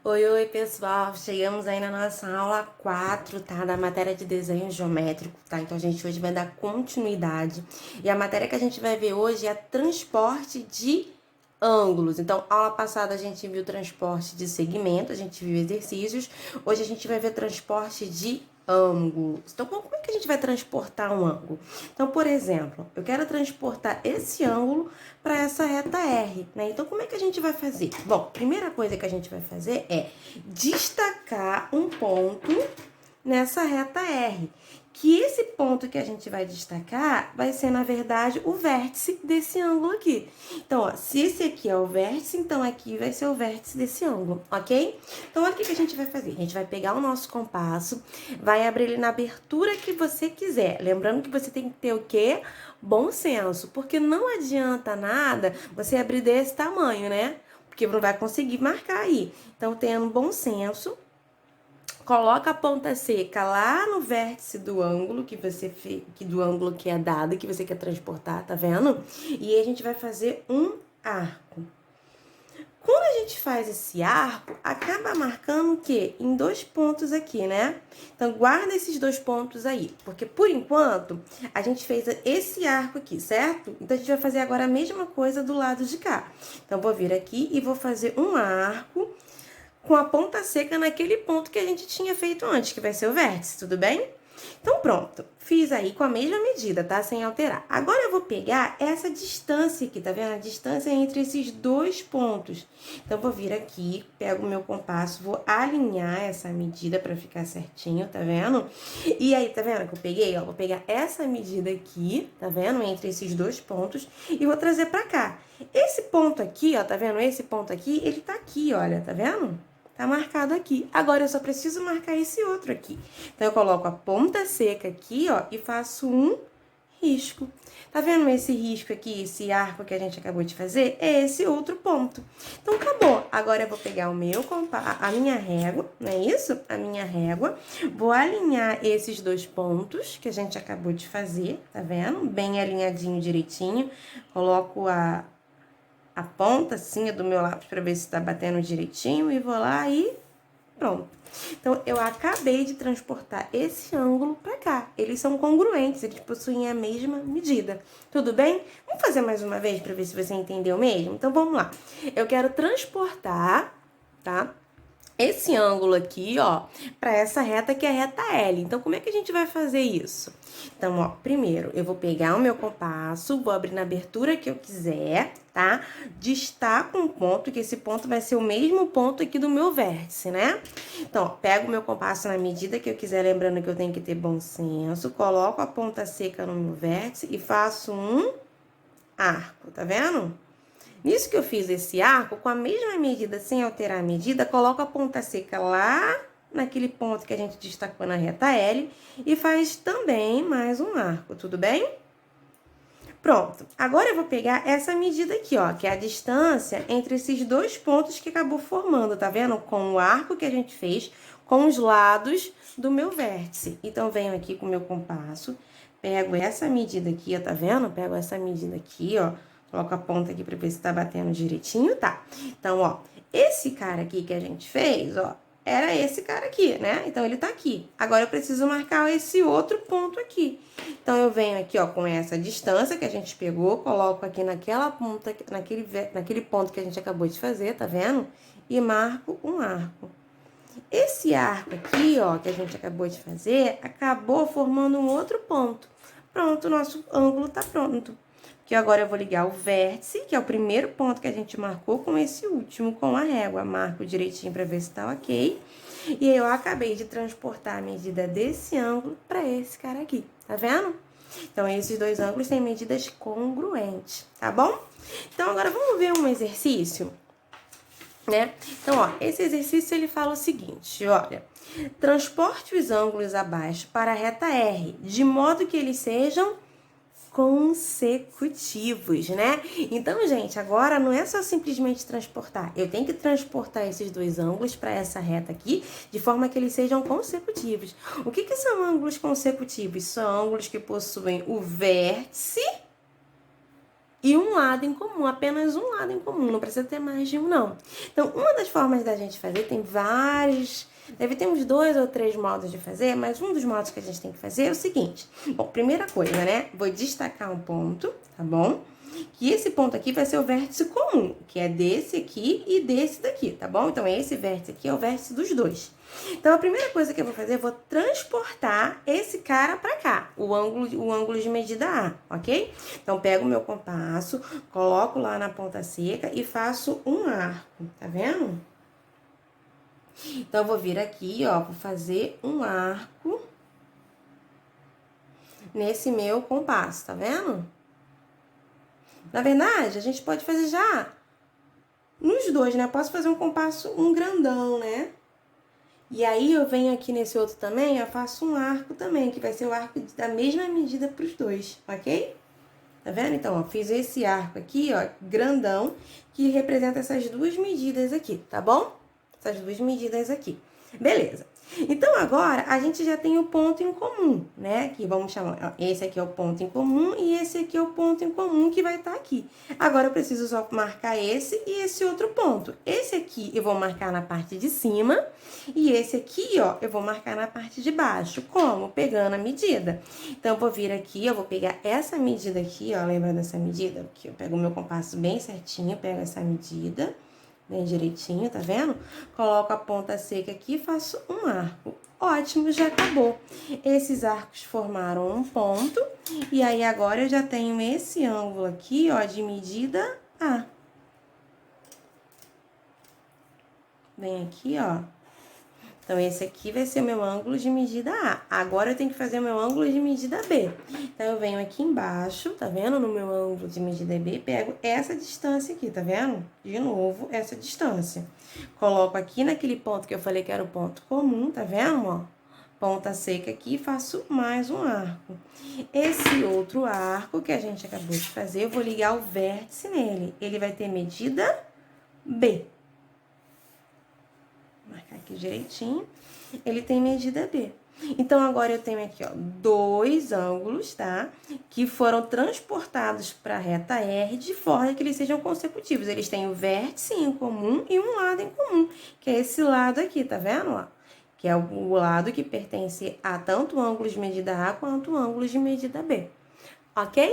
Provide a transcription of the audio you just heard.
Oi, oi, pessoal. Chegamos aí na nossa aula 4, tá? Da matéria de desenho geométrico, tá? Então, a gente hoje vai dar continuidade. E a matéria que a gente vai ver hoje é transporte de ângulos. Então, aula passada a gente viu transporte de segmento, a gente viu exercícios. Hoje a gente vai ver transporte de ângulos. Então, como é que a gente vai transportar um ângulo? Então, por exemplo, eu quero transportar esse ângulo para essa reta R, né? Então, como é que a gente vai fazer? Bom, primeira coisa que a gente vai fazer é destacar um ponto nessa reta R. Que esse ponto que a gente vai destacar vai ser, na verdade, o vértice desse ângulo aqui. Então, ó, se esse aqui é o vértice, então aqui vai ser o vértice desse ângulo, ok? Então, olha o que a gente vai fazer. A gente vai pegar o nosso compasso, vai abrir ele na abertura que você quiser. Lembrando que você tem que ter o quê? Bom senso, porque não adianta nada você abrir desse tamanho, né? Porque não vai conseguir marcar aí. Então, tendo bom senso, coloca a ponta seca lá no vértice do ângulo que você do ângulo que é dado, que você quer transportar, tá vendo? E aí a gente vai fazer um arco. Quando a gente faz esse arco, acaba marcando o quê? Em 2 pontos aqui, né? Então, guarda esses 2 pontos aí, porque por enquanto a gente fez esse arco aqui, certo? Então, a gente vai fazer agora a mesma coisa do lado de cá. Então, vou vir aqui e vou fazer um arco com a ponta seca naquele ponto que a gente tinha feito antes, que vai ser o vértice, tudo bem? Então, pronto. Fiz aí com a mesma medida, tá? Sem alterar. Agora, eu vou pegar essa distância aqui, tá vendo? A distância entre esses 2 pontos. Então, vou vir aqui, pego o meu compasso, vou alinhar essa medida pra ficar certinho, tá vendo? E aí, tá vendo que eu peguei? Ó, vou pegar essa medida aqui, tá vendo? Entre esses 2 pontos e vou trazer pra cá. Esse ponto aqui, ó, tá vendo? Esse ponto aqui, ele tá aqui, olha, tá vendo? Tá marcado aqui. Agora, eu só preciso marcar esse outro aqui. Então, eu coloco a ponta seca aqui, ó, e faço um risco. Tá vendo esse risco aqui, esse arco que a gente acabou de fazer? É esse outro ponto. Então, acabou. Agora, eu vou pegar o meu compasso, a minha régua, não é isso? A minha régua. Vou alinhar esses 2 pontos que a gente acabou de fazer, tá vendo? Bem alinhadinho, direitinho. Coloco a ponta assim do meu lápis para ver se tá batendo direitinho e vou lá e pronto. Então, eu acabei de transportar esse ângulo para cá. Eles são congruentes, eles possuem a mesma medida. Tudo bem? Vamos fazer mais uma vez para ver se você entendeu mesmo? Então, vamos lá. Eu quero transportar, tá? Esse ângulo aqui, ó, para essa reta que é a reta L. Então, como é que a gente vai fazer isso? Então, ó, primeiro, eu vou pegar o meu compasso, vou abrir na abertura que eu quiser, tá? Destaco um ponto, que esse ponto vai ser o mesmo ponto aqui do meu vértice, né? Então, ó, pego o meu compasso na medida que eu quiser, lembrando que eu tenho que ter bom senso, coloco a ponta seca no meu vértice e faço um arco, tá vendo? Nisso que eu fiz esse arco, com a mesma medida, sem alterar a medida, coloco a ponta seca lá naquele ponto que a gente destacou na reta L e faz também mais um arco, tudo bem? Pronto. Agora eu vou pegar essa medida aqui, ó, que é a distância entre esses 2 pontos que acabou formando, tá vendo? Com o arco que a gente fez com os lados do meu vértice. Então, venho aqui com o meu compasso, pego essa medida aqui, ó, tá vendo? Pego essa medida aqui, ó, coloco a ponta aqui pra ver se tá batendo direitinho, tá? Então, ó, esse cara aqui que a gente fez, ó, era esse cara aqui, né? Então, ele tá aqui. Agora, eu preciso marcar esse outro ponto aqui. Então, eu venho aqui, ó, com essa distância que a gente pegou, coloco aqui naquela ponta, naquele ponto que a gente acabou de fazer, tá vendo? E marco um arco. Esse arco aqui, ó, que a gente acabou de fazer, acabou formando um outro ponto. Pronto, o nosso ângulo tá pronto. Que agora eu vou ligar o vértice, que é o primeiro ponto que a gente marcou, com esse último, com a régua. Marco direitinho pra ver se tá ok. E eu acabei de transportar a medida desse ângulo para esse cara aqui, tá vendo? Então, esses 2 ângulos têm medidas congruentes, tá bom? Então, agora vamos ver um exercício, né? Então, ó, esse exercício ele fala o seguinte, olha: transporte os ângulos abaixo para a reta R, de modo que eles sejam consecutivos, né? Então, gente, agora não é só simplesmente transportar. Eu tenho que transportar esses 2 ângulos para essa reta aqui, de forma que eles sejam consecutivos. O que são ângulos consecutivos? São ângulos que possuem o vértice e um lado em comum, apenas um lado em comum, não precisa ter mais de um, não. Então, uma das formas da gente fazer, tem vários, deve ter uns 2 ou 3 modos de fazer, mas um dos modos que a gente tem que fazer é o seguinte. Bom, primeira coisa, né? Vou destacar um ponto, tá bom? Que esse ponto aqui vai ser o vértice comum, que é desse aqui e desse daqui, tá bom? Então, esse vértice aqui é o vértice dos dois. Então, a primeira coisa que eu vou fazer, eu vou transportar esse cara pra cá, o ângulo de medida A, ok? Então, pego o meu compasso, coloco lá na ponta seca e faço um arco, tá vendo? Então, eu vou vir aqui, ó, vou fazer um arco nesse meu compasso, tá vendo? Na verdade, a gente pode fazer já nos dois, né? Eu posso fazer um compasso, um grandão, né? E aí, eu venho aqui nesse outro também, eu faço um arco também, que vai ser o arco da mesma medida pros dois, ok? Tá vendo? Então, ó, fiz esse arco aqui, ó, grandão, que representa essas duas medidas aqui, tá bom? Essas duas medidas aqui. Beleza. Então, agora, a gente já tem o ponto em comum, né? Que vamos chamar, ó, esse aqui é o ponto em comum e esse aqui é o ponto em comum que vai estar aqui. Agora, eu preciso só marcar esse e esse outro ponto. Esse aqui eu vou marcar na parte de cima e esse aqui, ó, eu vou marcar na parte de baixo. Como? Pegando a medida. Então, eu vou vir aqui, eu vou pegar essa medida aqui, ó, lembra dessa medida? Aqui, eu pego o meu compasso bem certinho, pego essa medida bem direitinho, tá vendo? Coloco a ponta seca aqui e faço um arco. Ótimo, já acabou. Esses arcos formaram um ponto. E aí, agora eu já tenho esse ângulo aqui, ó, de medida A. Vem aqui, ó. Então, esse aqui vai ser o meu ângulo de medida A. Agora, eu tenho que fazer o meu ângulo de medida B. Então, eu venho aqui embaixo, tá vendo? No meu ângulo de medida B, pego essa distância aqui, tá vendo? De novo, essa distância. Coloco aqui naquele ponto que eu falei que era o ponto comum, tá vendo, ó? Ponta seca aqui e faço mais um arco. Esse outro arco que a gente acabou de fazer, eu vou ligar o vértice nele. Ele vai ter medida B. Marcar aqui direitinho, ele tem medida B. Então, agora eu tenho aqui, ó, dois ângulos, tá? Que foram transportados para a reta R de forma que eles sejam consecutivos. Eles têm o vértice em comum e um lado em comum, que é esse lado aqui, tá vendo, ó? Que é o lado que pertence a tanto ângulos de medida A quanto ângulos de medida B, ok?